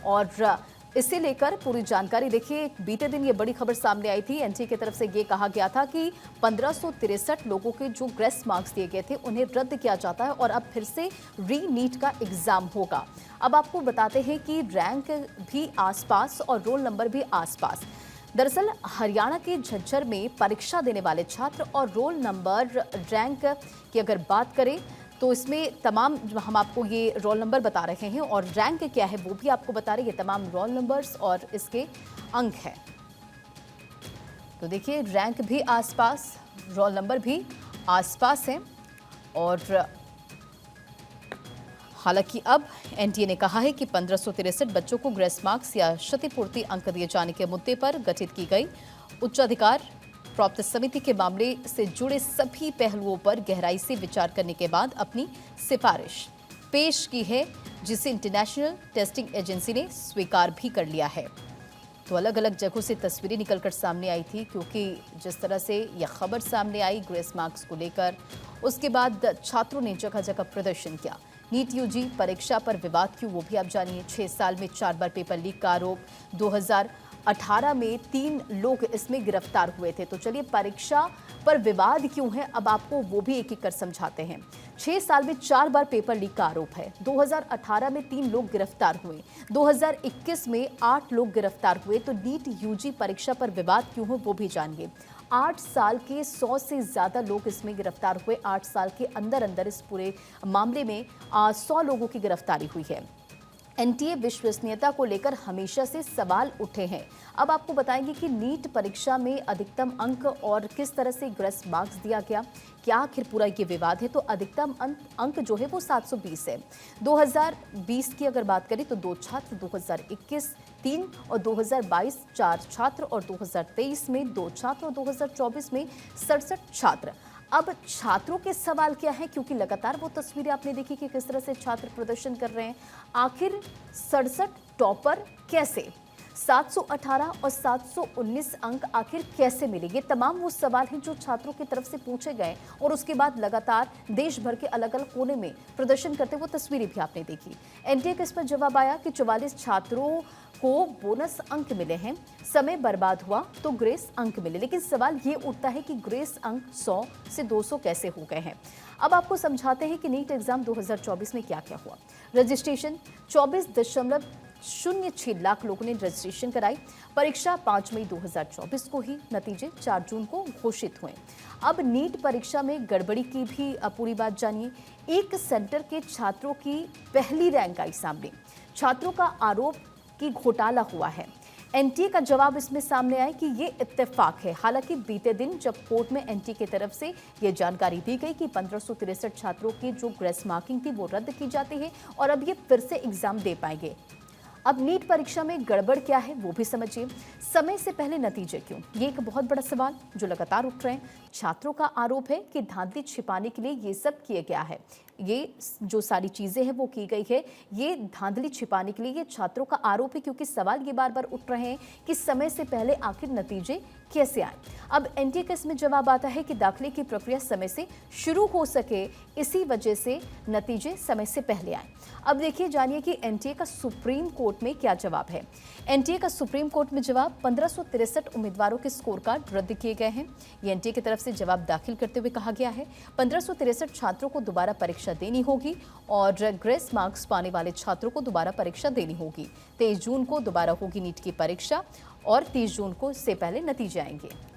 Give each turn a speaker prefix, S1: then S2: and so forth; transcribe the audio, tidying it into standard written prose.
S1: और इसे लेकर पूरी जानकारी देखिए। बीते दिन ये बड़ी खबर सामने आई थी। एनटीए की तरफ से ये कहा गया था कि 1563 लोगों के जो ग्रेस मार्क्स दिए गए थे उन्हें रद्द किया जाता है और अब फिर से री नीट का एग्जाम होगा। अब आपको बताते हैं कि रैंक भी आसपास और रोल नंबर भी आसपास। दरअसल हरियाणा के झज्जर में परीक्षा देने वाले छात्र और रोल नंबर रैंक की अगर बात करें तो इसमें तमाम हम आपको ये रोल नंबर बता रहे हैं और रैंक क्या है वो भी आपको बता रहे हैं। ये तमाम रोल नंबर्स और इसके अंक हैं। तो देखिए रैंक भी आसपास, रोल नंबर भी आसपास है। और हालांकि अब एनटीए ने कहा है कि 1563 बच्चों को ग्रेस मार्क्स या क्षतिपूर्ति अंक दिए जाने के मुद्दे पर गठित की गई उच्चाधिकार प्राप्त समिति के मामले से जुड़े सभी पहलुओं पर गहराई से विचार करने के बाद अपनी सिफारिश पेश की है, जिसे इंटरनेशनल टेस्टिंग एजेंसी ने स्वीकार भी कर लिया है। तो अलग अलग जगहों से तस्वीरें निकलकर सामने आई थी, क्योंकि जिस तरह से यह खबर सामने आई ग्रेस मार्क्स को लेकर, उसके बाद छात्रों ने जगह जगह प्रदर्शन किया। नीट यूजी परीक्षा पर विवाद क्यों, वो भी आप जानिए। 6 साल में 4 बार पेपर लीक का आरोप, 2018 में 3 लोग इसमें गिरफ्तार हुए थे। तो चलिए परीक्षा पर विवाद क्यों है, अब आपको वो भी एक एक कर समझाते हैं। 6 साल में 4 बार पेपर लीक का आरोप है। 2018 में 3 लोग गिरफ्तार हुए, 2021 में 8 लोग गिरफ्तार हुए। तो नीट यूजी परीक्षा पर विवाद क्यों हो वो भी जानिए। 8 साल के 100 से ज्यादा लोग इसमें गिरफ्तार हुए। 8 साल के अंदर अंदर इस पूरे मामले में 100 लोगों की गिरफ्तारी हुई है। एनटीए विश्वसनीयता को लेकर हमेशा से सवाल उठे हैं। अब आपको बताएंगे कि नीट परीक्षा में अधिकतम अंक और किस तरह से ग्रेस मार्क्स दिया गया, क्या आखिर पूरा ये विवाद है। तो अधिकतम अंक जो है वो 720 है। 2020 की अगर बात करें तो 2 छात्र, 2021 3 और 2022 4 छात्र और 2023 में 2 छात्र और 2024 में 67 छात्र। अब छात्रों के सवाल क्या है, क्योंकि लगातार वो तस्वीरें आपने देखी कि किस तरह से छात्र प्रदर्शन कर रहे हैं। आखिर 67 टॉपर कैसे, 718 और 719 अंक आखिर कैसे मिले, ये तमाम वो सवाल हैं जो छात्रों की तरफ से पूछे गए। और उसके बाद लगातार देश भर के अलग अलग कोने में प्रदर्शन करते वो तस्वीरें भी आपने देखी। एनटीए का इस पर जवाब आया कि 44 छात्रों को बोनस अंक मिले हैं, समय बर्बाद हुआ तो ग्रेस अंक मिले। लेकिन सवाल ये उठता है कि ग्रेस अंक 100 से 200 कैसे हो गए हैं। अब आपको समझाते हैं कि नीट एग्जाम 2024 में क्या क्या हुआ। रजिस्ट्रेशन 24.06 लाख लोगों ने रजिस्ट्रेशन कराई। परीक्षा 5 मई 2024 को ही, नतीजे 4 जून को घोषित हुए। अब नीट परीक्षा में गड़बड़ी की भी पूरी बात जानिए। एक सेंटर के छात्रों की पहली रैंक आई सामने, छात्रों का आरोप कि घोटाला हुआ है। एनटीए का जवाब इसमें सामने आया कि ये इत्तेफाक है। हालांकि बीते दिन जब कोर्ट में एनटीए की तरफ से ये जानकारी दी गई कि 1563 छात्रों की जो ग्रेस मार्किंग थी वो रद्द की जाती है और अब ये फिर से एग्जाम दे पाएंगे। अब नीट परीक्षा में गड़बड़ क्या है वो भी समझिए। समय से पहले नतीजे क्यों, ये एक बहुत बड़ा सवाल जो लगातार उठ रहे हैं। छात्रों का आरोप है कि धांधली छिपाने के लिए ये सब किया गया है। ये जो सारी चीजें हैं वो की गई है, ये धांधली छिपाने के लिए ये छात्रों का आरोप है, क्योंकि सवाल ये बार बार उठ रहे हैं कि समय से पहले आखिर नतीजे कैसे आए। अब एनटीए का इसमें जवाब आता है कि दाखिले की प्रक्रिया समय से शुरू हो सके, इसी वजह से नतीजे समय से पहले आए। अब देखिए जानिए कि एनटीए का सुप्रीम कोर्ट में क्या जवाब है। एनटीए का सुप्रीम कोर्ट में जवाब, 1563 उम्मीदवारों के स्कोर कार्ड रद्द किए गए हैं। ये एनटीए की तरफ से जवाब दाखिल करते हुए कहा गया है। 1563 छात्रों को दोबारा परीक्षा देनी होगी और ग्रेस मार्क्स पाने वाले छात्रों को दोबारा परीक्षा देनी होगी। 23 जून को दोबारा होगी नीट की परीक्षा और 30 जून को इससे पहले नतीजे आएंगे।